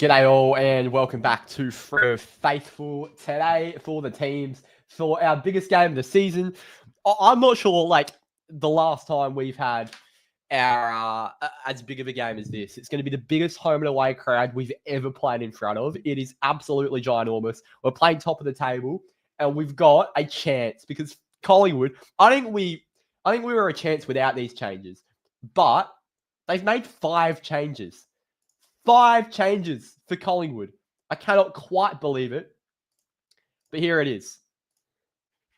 G'day all and welcome back to Freo Faithful. Today for the teams for our biggest game of the season. I'm not sure the last time we've had our as big of a game as this. It's going to be the biggest home and away crowd we've ever played in front of. It is absolutely ginormous. We're playing top of the table and we've got a chance because Collingwood, I think we were a chance without these changes. But they've made 5 changes. 5 changes for Collingwood. I cannot quite believe it. But here it is.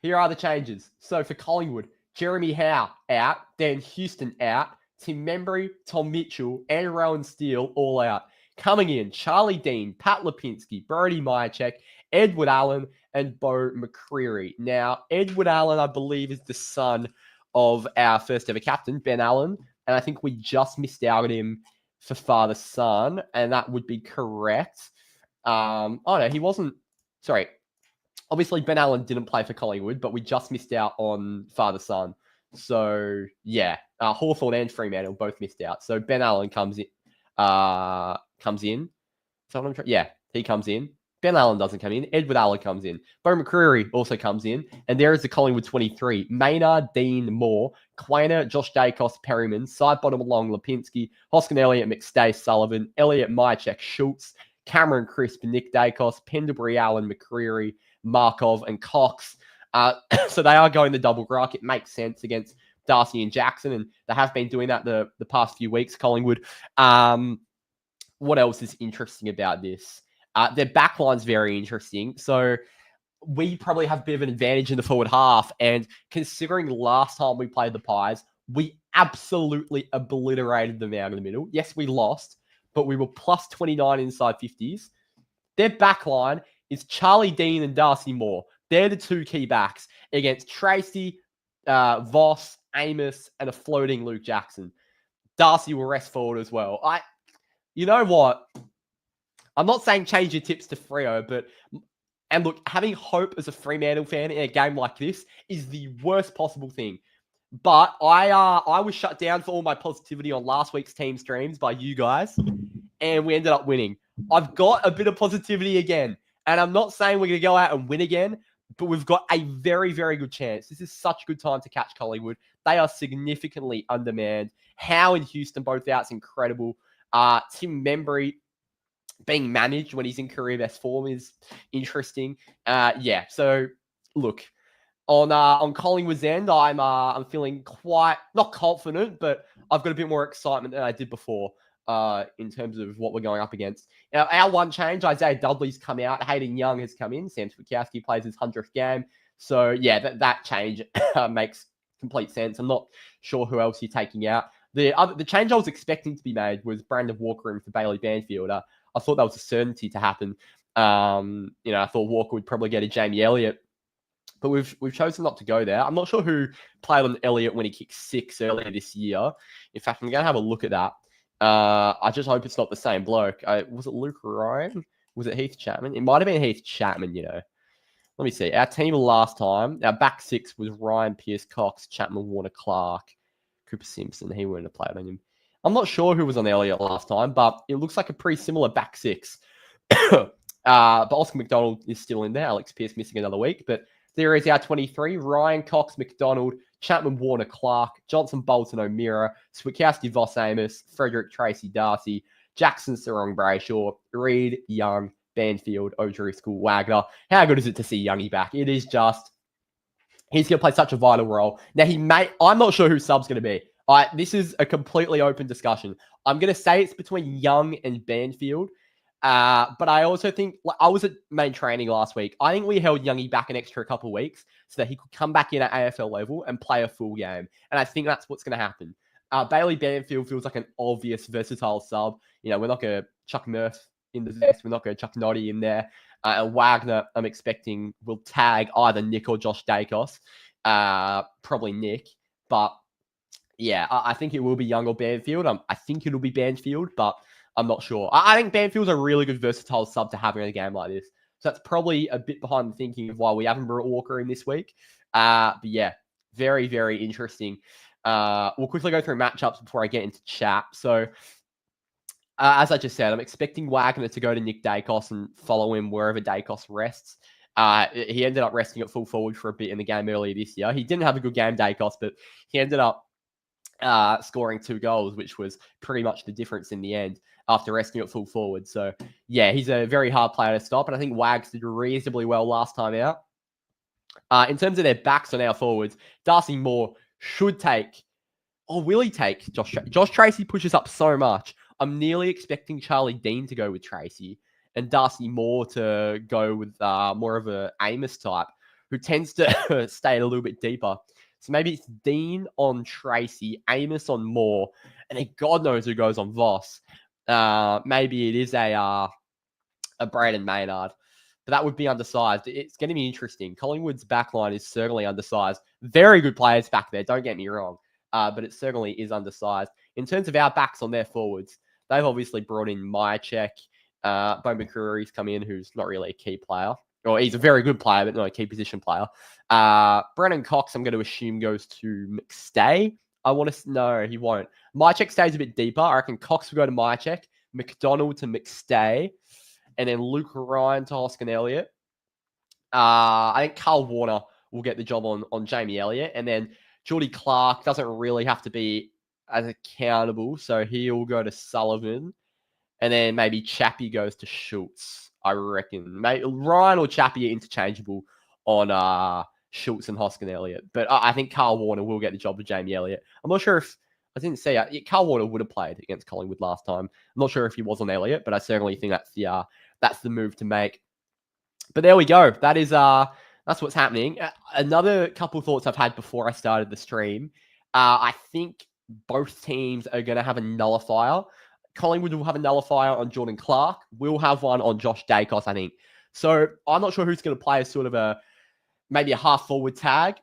Here are the changes. So for Collingwood, Jeremy Howe out, Dan Houston out, Tim Membry, Tom Mitchell, and Rowan Steele all out. Coming in, Charlie Dean, Pat Lipinski, Brody Myercheck, Edward Allen, and Bo McCreary. Now, Edward Allen, I believe, is the son of our first ever captain, Ben Allen. And I think we just missed out on him for father-son, and that would be correct. No, he wasn't. Sorry. Obviously, Ben Allen didn't play for Collingwood, but we just missed out on father-son. So, yeah. Hawthorn and Fremantle both missed out. So, Ben Allen comes in. Yeah, he comes in. Ben Allen doesn't come in. Edward Allen comes in. Bo McCreary also comes in. And there is the Collingwood 23. Maynard, Dean, Moore, Quainer, Josh Dacos, Perryman, side bottom along Lipinski, Hoskin Elliott, McStay, Sullivan, Elliott, Myercheck, Schultz, Cameron Crisp, Nick Dacos, Pendlebury, Allen, McCreary, Markov, and Cox. So they are going the double ruck. It makes sense against Darcy and Jackson, and they have been doing that the past few weeks, Collingwood. What else is interesting about this? Their backline's very interesting. So we probably have a bit of an advantage in the forward half. And considering last time we played the Pies, we absolutely obliterated them out in the middle. Yes, we lost, but we were plus 29 inside 50s. Their backline is Charlie Dean and Darcy Moore. They're the 2 key backs against Tracy, Voss, Amos, and a floating Luke Jackson. Darcy will rest forward as well. You know what? I'm not saying change your tips to Freo, and look, having hope as a Fremantle fan in a game like this is the worst possible thing. But I was shut down for all my positivity on last week's team streams by you guys, and we ended up winning. I've got a bit of positivity again, and I'm not saying we're going to go out and win again, but we've got a very, very good chance. This is such a good time to catch Collingwood. They are significantly undermanned. Howe and Houston both out is incredible. Tim Membry being managed when he's in career best form is interesting. So look, on Collingwood's end, I'm feeling quite not confident, but I've got a bit more excitement than I did before in terms of what we're going up against. Now, our one change, Isaiah Dudley's come out, Hayden Young has come in, Sam Switkowski plays his 100th game. So yeah, that change makes complete sense. I'm not sure who else you're taking out. The change I was expecting to be made was Brandon Walker in for Bailey Banfield. I thought that was a certainty to happen. I thought Walker would probably get a Jamie Elliott, but we've chosen not to go there. I'm not sure who played on Elliott when he kicked 6 earlier this year. In fact, I'm going to have a look at that. I just hope it's not the same bloke. Was it Luke Ryan? Was it Heath Chapman? It might have been Heath Chapman, Let me see. Our team last time, our back 6 was Ryan, Pierce, Cox, Chapman, Warner, Clark, Cooper Simpson. He wouldn't have played on him. I'm not sure who was on Elliott last time, but it looks like a pretty similar back 6. But Oscar McDonald is still in there. Alex Pearce missing another week. But there is our 23. Ryan, Cox, McDonald, Chapman, Warner, Clark, Johnson, Bolton, O'Meara, Switkowski, Voss, Amos, Frederick, Tracy, Darcy, Jackson, Sarong, Brayshaw, Reed, Young, Banfield, O'Driscoll, Wagner. How good is it to see Youngie back? It is just... He's going to play such a vital role. Now, I'm not sure who sub's going to be. This is a completely open discussion. I'm going to say it's between Young and Banfield. But I also think, I was at main training last week. I think we held Youngie back an extra couple of weeks so that he could come back in at AFL level and play a full game. And I think that's what's going to happen. Bailey Banfield feels like an obvious versatile sub. We're not going to chuck Murph in the vest. We're not going to chuck Noddy in there. And Wagner, I'm expecting, will tag either Nick or Josh Dacos. Probably Nick. But yeah, I think it will be Young or Banfield. I think it'll be Banfield, but I'm not sure. I think Banfield's a really good versatile sub to have in a game like this. So that's probably a bit behind the thinking of why we haven't brought Walker in this week. But yeah, very, very interesting. We'll quickly go through matchups before I get into chat. So As I just said, I'm expecting Wagner to go to Nick Dacos and follow him wherever Dacos rests. He ended up resting at full forward for a bit in the game earlier this year. He didn't have a good game, Dacos, but he ended up scoring 2 goals, which was pretty much the difference in the end after resting at full forward. So, yeah, he's a very hard player to stop, and I think Wags did reasonably well last time out. In terms of their backs on our forwards, Darcy Moore should take, or will he take Josh Tracy pushes up so much. I'm nearly expecting Charlie Dean to go with Tracy and Darcy Moore to go with more of a Amos type who tends to stay a little bit deeper. So maybe it's Dean on Tracy, Amos on Moore, and then God knows who goes on Voss. Maybe it is a Braden Maynard, but that would be undersized. It's going to be interesting. Collingwood's backline is certainly undersized. Very good players back there, don't get me wrong, but it certainly is undersized. In terms of our backs on their forwards, they've obviously brought in Myercheck. Bo McCreary's come in, who's not really a key player. Or he's a very good player, but not a key position player. Brennan Cox, I'm going to assume, goes to McStay. No, he won't. Myercheck stays a bit deeper. I reckon Cox will go to Myercheck, McDonald to McStay, and then Luke Ryan to Hoskin Elliott. I think Carl Warner will get the job on Jamie Elliott, and then Geordie Clark doesn't really have to be as accountable, so he'll go to Sullivan, and then maybe Chappie goes to Schultz. I reckon maybe Ryan or Chappie are interchangeable on Schultz and Hoskin Elliott, but I think Carl Warner will get the job of Jamie Elliott. I'm not sure if I didn't say Carl Warner would have played against Collingwood last time. I'm not sure if he was on Elliott, but I certainly think that's the move to make. But there we go. That's what's happening. Another couple of thoughts I've had before I started the stream. I think both teams are going to have a nullifier. Collingwood will have a nullifier on Jordan Clark. We'll have one on Josh Dacos, I think. So I'm not sure who's going to play as sort of maybe a half forward tag.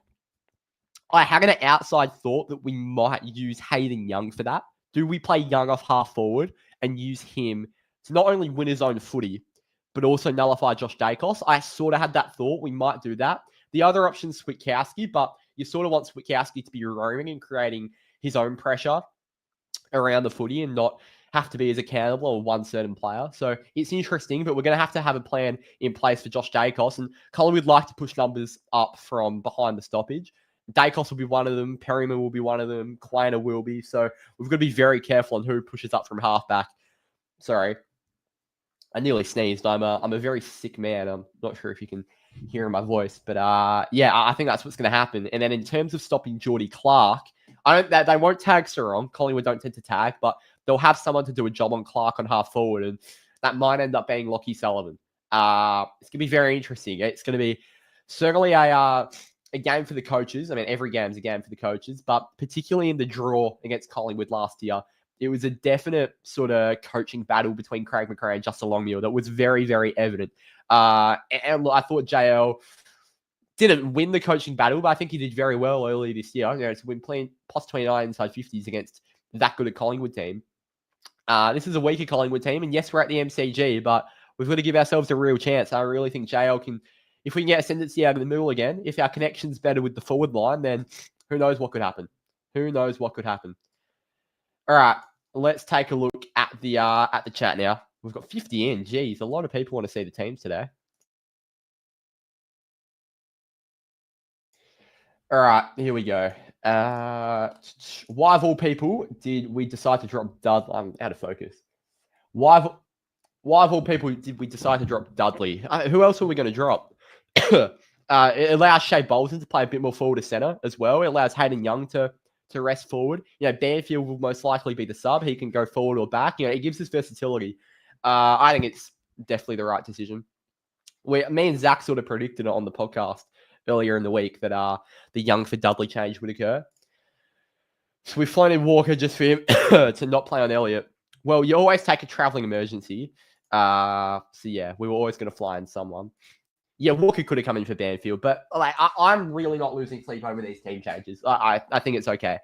I had an outside thought that we might use Hayden Young for that. Do we play Young off half forward and use him to not only win his own footy, but also nullify Josh Dacos? I sort of had that thought. We might do that. The other option is Switkowski, but you sort of want Switkowski to be roaming and creating his own pressure around the footy and not have to be as accountable on one certain player. So it's interesting, but we're going to have a plan in place for Josh Dacos. And Collingwood like to push numbers up from behind the stoppage. Dacos will be one of them. Perryman will be one of them. Kleiner will be. So we've got to be very careful on who pushes up from halfback. Sorry. I nearly sneezed. I'm a very sick man. I'm not sure if you can hear my voice, but yeah, I think that's what's going to happen. And then in terms of stopping Geordie Clark, they won't tag Sarong. Collingwood don't tend to tag, but they'll have someone to do a job on Clark on half forward, and that might end up being Lockie Sullivan. It's going to be very interesting. It's going to be certainly a game for the coaches. I mean, every game's a game for the coaches, but particularly in the draw against Collingwood last year, it was a definite sort of coaching battle between Craig McRae and Justin Longmuir that was very, very evident. And I thought JL didn't win the coaching battle, but I think he did very well early this year. To win playing plus 29 inside 50s against that good a Collingwood team. This is a weaker Collingwood team, and yes, we're at the MCG, but we've got to give ourselves a real chance. I really think JL can, if we can get ascendancy out of the middle again, if our connection's better with the forward line, then who knows what could happen. Who knows what could happen. All right, let's take a look at the chat now. We've got 50 in. Geez, a lot of people want to see the teams today. All right, here we go. Why of all people did we decide to drop Dudley? I'm out of focus. Why of all people did we decide to drop Dudley? Who else are we going to drop? It allows Shea Bolton to play a bit more forward to centre as well. It allows Hayden Young to rest forward. Banfield will most likely be the sub. He can go forward or back. It gives us versatility. I think it's definitely the right decision. Me and Zach sort of predicted it on the podcast earlier in the week that the Young for Dudley change would occur. So we've flown in Walker just for him to not play on Elliott. Well, you always take a travelling emergency. So yeah, we were always going to fly in someone. Yeah, Walker could have come in for Banfield, but I'm really not losing sleep over these team changes. I think it's okay.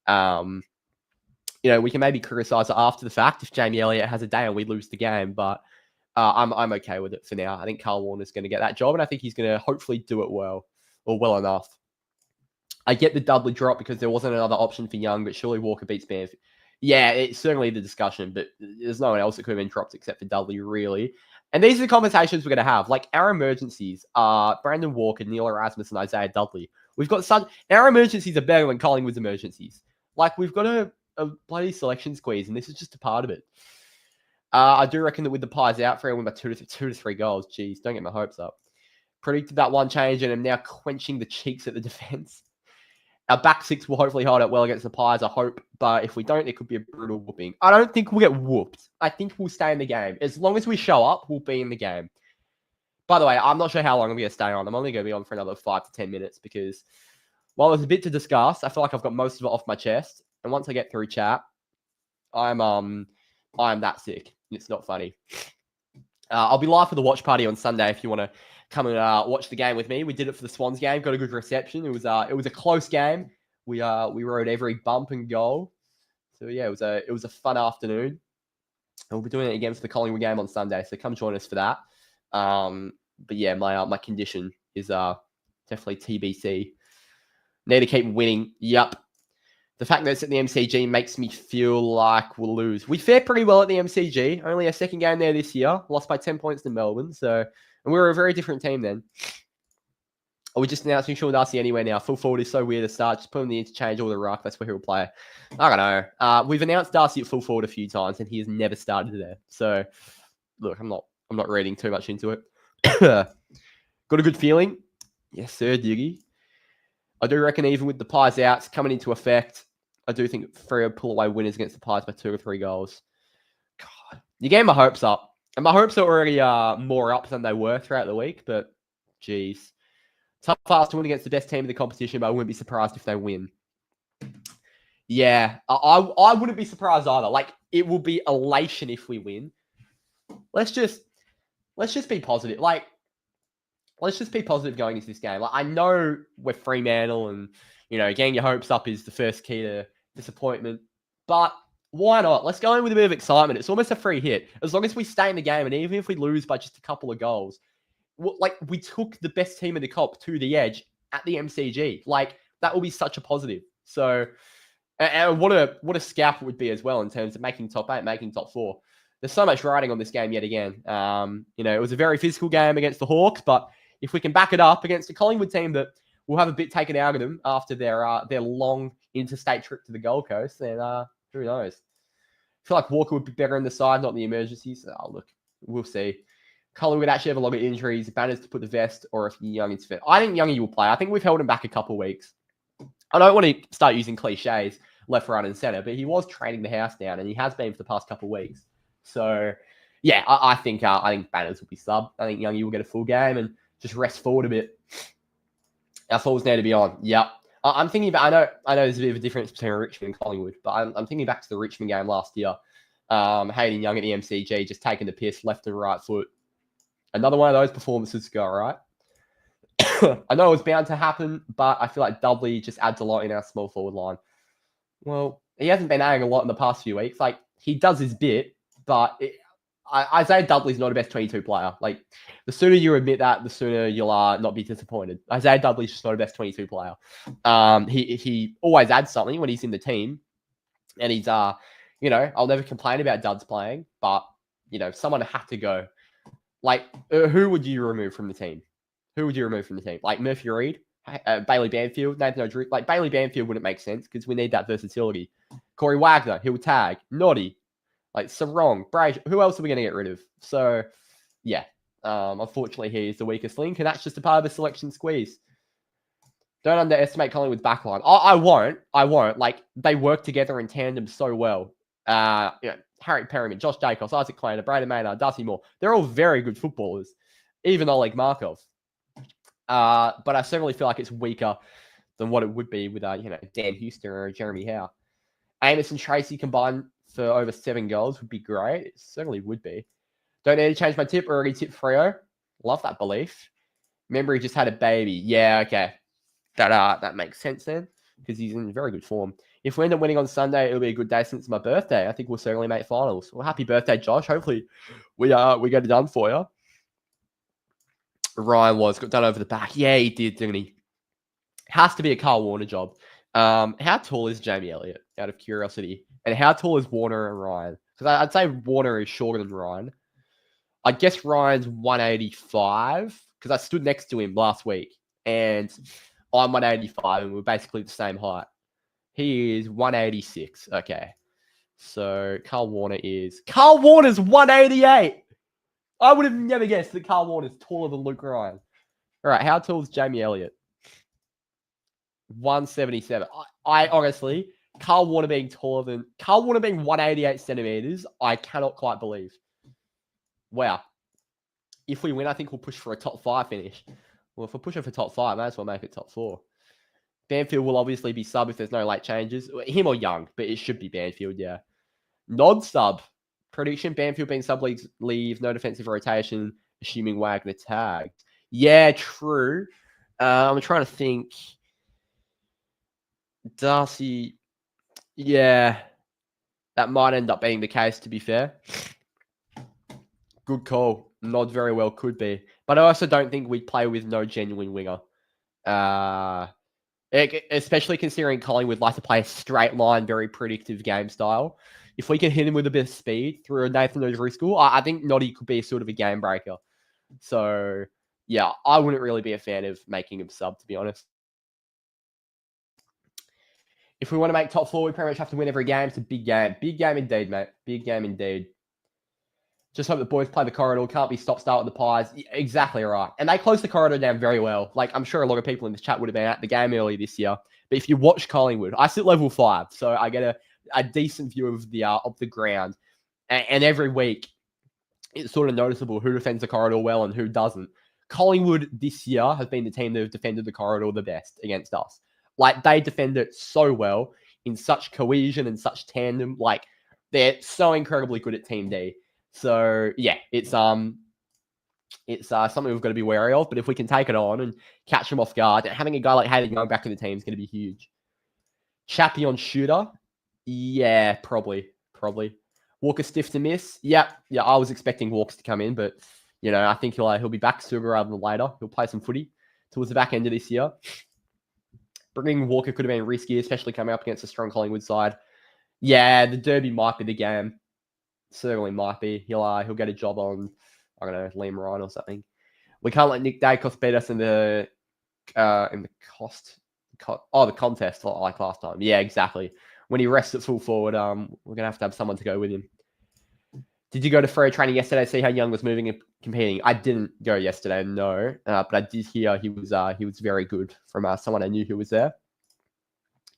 We can maybe criticise it after the fact if Jamie Elliott has a day and we lose the game, but I'm okay with it for now. I think Carl Warner's going to get that job, and I think he's going to hopefully do it well enough. I get the Dudley drop because there wasn't another option for Young, but surely Walker beats Banfield. Yeah, it's certainly the discussion, but there's no one else that could have been dropped except for Dudley, really. And these are the conversations we're going to have. Like, our emergencies are Brandon Walker, Neil Erasmus, and Isaiah Dudley. We've got our emergencies are better than Collingwood's emergencies. Like, we've got a bloody selection squeeze, and this is just a part of it. I do reckon that with the Pies out, Freo win by 2 to 3 goals. Jeez, don't get my hopes up. Predicted that one change, and I'm now quenching the cheeks at the defense. Our back six will hopefully hold up well against the Pies, I hope. But if we don't, it could be a brutal whooping. I don't think we'll get whooped. I think we'll stay in the game. As long as we show up, we'll be in the game. By the way, I'm not sure how long I'm going to stay on. I'm only going to be on for another 5 to 10 minutes because while there's a bit to discuss, I feel like I've got most of it off my chest. And once I get through chat, I'm that sick. It's not funny. I'll be live for the watch party on Sunday if you want to come and watch the game with me. We did it for the Swans game. Got a good reception. It was a close game. We rode every bump and goal. So yeah, it was a fun afternoon. And we'll be doing it again for the Collingwood game on Sunday. So come join us for that. But yeah, my condition is definitely TBC. Need to keep winning. Yup. The fact that it's at the MCG makes me feel like we'll lose. We fared pretty well at the MCG. Only a second game there this year. Lost by 10 points to Melbourne. And we were a very different team then. Are we just announcing Sean Darcy anywhere now? Full forward is so weird to start. Just put him in the interchange or the ruck. That's where he'll play. I don't know. We've announced Darcy at full forward a few times, and he has never started there. So, look, I'm not reading too much into it. Got a good feeling? Yes, sir, Diggy. I do reckon even with the Pies outs coming into effect, I do think Freo pull away winners against the Pies by 2 or 3 goals. God, you gave my hopes up. And my hopes are already more up than they were throughout the week. But, geez. Tough fast to win against the best team in the competition, but I wouldn't be surprised if they win. Yeah, I wouldn't be surprised either. Like, it will be elation if we win. Let's just be positive. Like, let's just be positive going into this game. Like, I know we're Fremantle and, getting your hopes up is the first key to disappointment. But why not? Let's go in with a bit of excitement. It's almost a free hit. As long as we stay in the game, and even if we lose by just a couple of goals, we took the best team in the comp to the edge at the MCG. Like, that will be such a positive. So, and what a scalp it would be as well in terms of making top 8, making top 4. There's so much riding on this game yet again. It was a very physical game against the Hawks, but if we can back it up against a Collingwood team that will have a bit taken out of them after their long interstate trip to the Gold Coast, then who knows? I feel like Walker would be better in the side, not in the emergencies. Oh, look, we'll see. Collingwood actually have a lot of injuries. Banners to put the vest, or if Young is fit. I think Youngie will play. I think we've held him back a couple of weeks. I don't want to start using cliches left, right, and center, but he was training the house down, and he has been for the past couple of weeks. So, yeah, I think Banners will be sub. I think Youngie will get a full game and just rest forward a bit. Our falls need to be on. Yep. I'm thinking about. I know there's a bit of a difference between Richmond and Collingwood, but I'm thinking back to the Richmond game last year. Hayden Young at the MCG just taking the piss left and right foot. Another one of those performances to go, right? I know it was bound to happen, but I feel like Dudley just adds a lot in our small forward line. Well, he hasn't been adding a lot in the past few weeks. Like, he does his bit, but Isaiah Dudley's not a best 22 player. Like, the sooner you admit that, the sooner you'll not be disappointed. Isaiah Dudley's just not a best 22 player. He always adds something when he's in the team. And he's, I'll never complain about Duds playing, but, someone had to go. Like, who would you remove from the team? Who would you remove from the team? Like Murphy Reid, Bailey Banfield, Nathan O'Drew. Like, Bailey Banfield wouldn't make sense because we need that versatility. Corey Wagner, he'll tag. Noddy, like Sarong, Brazier. Who else are we going to get rid of? So, yeah. Unfortunately, he is the weakest link, and that's just a part of the selection squeeze. Don't underestimate Collingwood's backline. I won't. Like, they work together in tandem so well. Harry Perryman, Josh Dacos, Isaac Kleiner, Braden Maynard, Darcy Moore. They're all very good footballers, even Oleg Markov. But I certainly feel like it's weaker than what it would be with, Dan Houston or Jeremy Howe. Amos and Tracy combined for over 7 goals would be great. It certainly would be. Don't need to change my tip. Already tipped Freo. Love that belief. Remember, he just had a baby. Yeah, okay. That makes sense then, because he's in very good form. If we end up winning on Sunday, it'll be a good day since my birthday. I think we'll certainly make finals. Well, happy birthday, Josh. Hopefully we get it done for you. Ryan got done over the back. Yeah, he did, didn't he? Has to be a Carl Warner job. How tall is Jamie Elliott, out of curiosity? And how tall is Warner and Ryan? Because I'd say Warner is shorter than Ryan. I guess Ryan's 185 because I stood next to him last week and I'm 185 and we're basically the same height. He is 186. Okay. So Carl Warner's 188. I would have never guessed that Carl Warner's taller than Luke Ryan. All right. How tall is Jamie Elliott? 177. I honestly, Carl Warner being 188 centimeters, I cannot quite believe. Wow. If we win, I think we'll push for a top 5 finish. Well, if we're pushing for top 5, may as well make it top 4. Banfield will obviously be sub if there's no late changes. Him or Young, but it should be Banfield, yeah. Nod sub. Prediction, Banfield being sub leaves, no defensive rotation, assuming Wagner tagged. Yeah, true. I'm trying to think. Darcy, yeah, that might end up being the case, to be fair. Good call. Nod very well could be. But I also don't think we'd play with no genuine winger. Especially considering Collingwood like to play a straight line, very predictive game style. If we can hit him with a bit of speed through a Nathan O'Driscoll, I think Noddy could be sort of a game breaker. So, yeah, I wouldn't really be a fan of making him sub, to be honest. If we want to make top 4, we pretty much have to win every game. It's a big game. Big game indeed, mate. Big game indeed. Just hope the boys play the corridor. Can't be stop-start with the Pies. Exactly right. And they closed the corridor down very well. Like, I'm sure a lot of people in this chat would have been at the game earlier this year. But if you watch Collingwood, I sit level 5, so I get a decent view of the ground. And every week, it's sort of noticeable who defends the corridor well and who doesn't. Collingwood this year has been the team that have defended the corridor the best against us. Like, they defend it so well in such cohesion and such tandem. Like, they're so incredibly good at Team D. So, yeah, it's something we've got to be wary of. But if we can take it on and catch them off guard, having a guy like Hayden Young back in the team is going to be huge. Chappie on shooter? Yeah, probably. Walker stiff to miss? Yeah, I was expecting Walks to come in, but, you know, I think he'll be back sooner rather than later. He'll play some footy towards the back end of this year. Bringing Walker could have been risky, especially coming up against a strong Collingwood side. Yeah, the Derby might be the game. Certainly might be. He'll get a job on, I don't know, Liam Ryan or something. We can't let Nick Dacos beat us in the contest like last time. Yeah, exactly. When he rests at full forward, we're gonna have to have someone to go with him. Did you go to Freo training yesterday to see how Young was moving and competing? I didn't go yesterday, no. But I did hear he was very good from someone I knew who was there.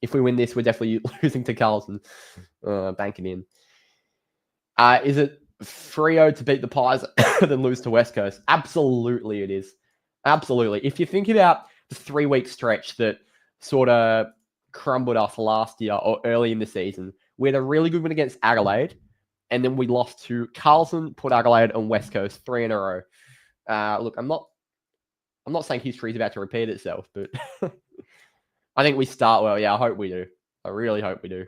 If we win this, we're definitely losing to Carlton. Banking in. Is it Freo to beat the Pies than lose to West Coast? Absolutely it is. Absolutely. If you think about the 3-week stretch that sort of crumbled us last year or early in the season, we had a really good win against Adelaide, and then we lost to Carlton, Port Adelaide, and West Coast 3 in a row. Look, I'm not saying history is about to repeat itself, but I think we start well. Yeah, I hope we do. I really hope we do.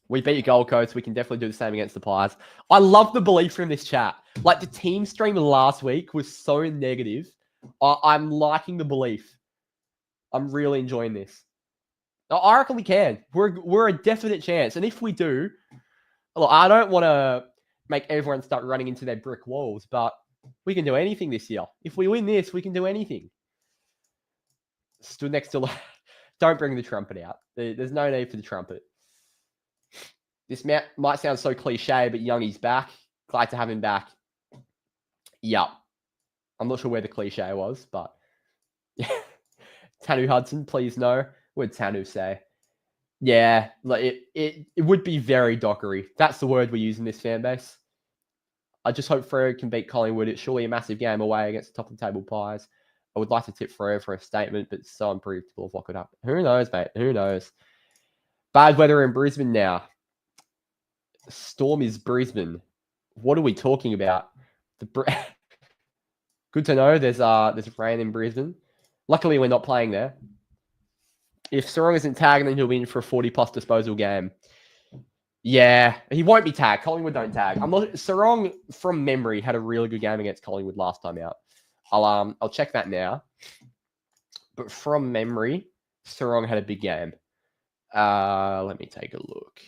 We beat Gold Coast. We can definitely do the same against the Pies. I love the belief from this chat. Like, the team stream last week was so negative. I'm liking the belief. I'm really enjoying this. I reckon we can. We're a definite chance. And if we do, look, I don't want to make everyone start running into their brick walls, but we can do anything this year. If we win this, we can do anything. Stood next to... Don't bring the trumpet out. There's no need for the trumpet. This might sound so cliche, but Youngie's back. Glad to have him back. Yeah. I'm not sure where the cliche was, but... Tanu Hudson, please no. What would Tanu say? Yeah, like it would be very dockery. That's the word we use in this fan base. I just hope Freo can beat Collingwood. It's surely a massive game away against the top of the table Pies. I would like to tip Freo for a statement, but it's so unpredictable of what could happen. Who knows, mate? Who knows? Bad weather in Brisbane now. Storm is Brisbane. What are we talking about? Good to know there's rain in Brisbane. Luckily, we're not playing there. If Sarong isn't tagged, then he'll be in for a 40-plus disposal game. Yeah, he won't be tagged. Collingwood don't tag. Sarong, from memory, had a really good game against Collingwood last time out. I'll check that now. But from memory, Sarong had a big game. Let me take a look.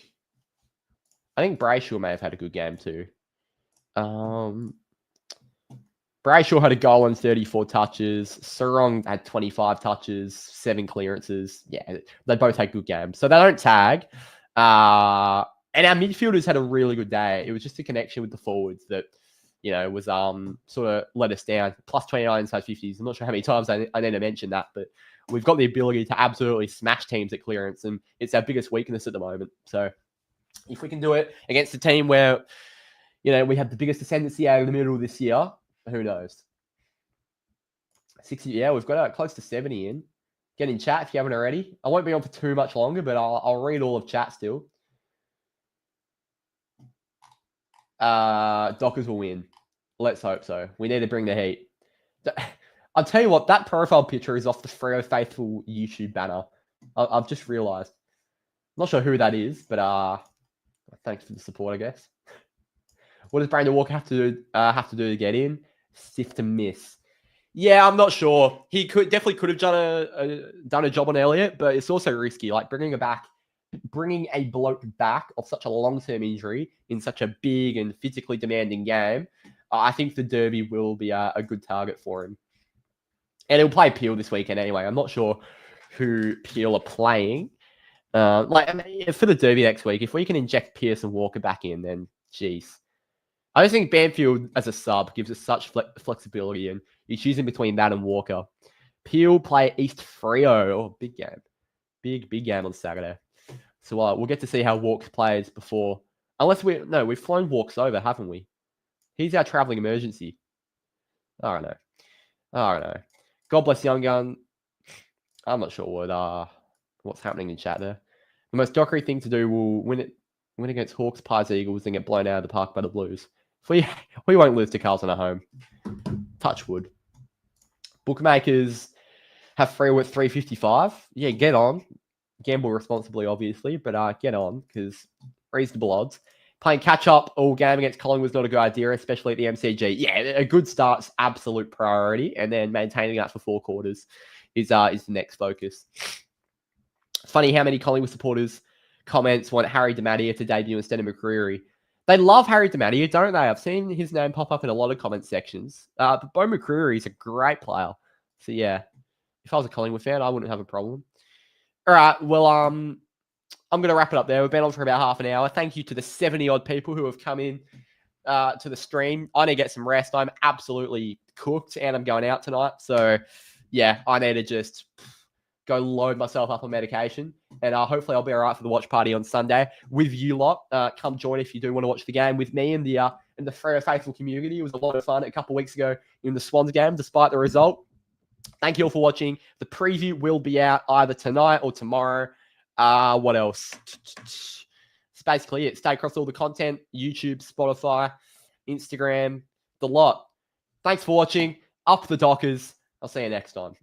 I think Brayshaw may have had a good game too. Brayshaw had a goal and 34 touches. Sarong had 25 touches, 7 clearances. Yeah, they both had good games. So they don't tag. And our midfielders had a really good day. It was just a connection with the forwards that, was sort of let us down. Plus 29 inside 50s. I'm not sure how many times I need to mention that, but we've got the ability to absolutely smash teams at clearance, and it's our biggest weakness at the moment. So if we can do it against a team where, we have the biggest ascendancy out of the middle this year, who knows? 60, yeah, we've got close to 70 in. Get in chat if you haven't already. I won't be on for too much longer, but I'll read all of chat still. Dockers will win. Let's hope so. We need to bring the heat. I'll tell you what, that profile picture is off the Freo Faithful YouTube banner. I've just realised. Not sure who that is, but thanks for the support, I guess. What does Brandon Walker have to do to get in? Sift to miss. Yeah, I'm not sure. He definitely could have done a job on Elliott, but it's also risky. Like bringing a bloke back of such a long-term injury in such a big and physically demanding game. I think the Derby will be a good target for him, and he'll play Peel this weekend anyway. I'm not sure who Peel are playing. For the Derby next week, if we can inject Pearce and Walker back in, then geez. I just think Banfield as a sub gives us such flexibility, and you're choosing between that and Walker. Peel play East Freo. Oh, big game. Big game on Saturday. So we'll get to see how Walks plays before. We've flown Walks over, haven't we? He's our travelling emergency. I don't know. God bless Young Gun. I'm not sure what's happening in chat there. The most Dockery thing to do will win against Hawks, Pies, Eagles, and get blown out of the park by the Blues. We won't lose to Carlton at home. Touch wood. Bookmakers have Freo at 355. Yeah, get on. Gamble responsibly, obviously, but get on because reasonable odds. Playing catch-up all game against Collingwood was not a good idea, especially at the MCG. Yeah, a good start's absolute priority, and then maintaining that for 4 quarters is the next focus. Funny how many Collingwood supporters comments want Harry DiMattia to debut instead of McCreery. They love Harry DiMattia, don't they? I've seen his name pop up in a lot of comment sections. But Bo McCreery is a great player. So, yeah, if I was a Collingwood fan, I wouldn't have a problem. All right, well, I'm going to wrap it up there. We've been on for about half an hour. Thank you to the 70-odd people who have come in to the stream. I need to get some rest. I'm absolutely cooked, and I'm going out tonight. So, yeah, I need to just go load myself up on medication, and hopefully I'll be all right for the watch party on Sunday with you lot. Come join if you do want to watch the game with me and the Freo Faithful community. It was a lot of fun a couple of weeks ago in the Swans game, despite the result. Thank you all for watching. The preview will be out either tonight or tomorrow. What else? It's basically it. Stay across all the content, YouTube, Spotify, Instagram, the lot. Thanks for watching. Up the Dockers. I'll see you next time.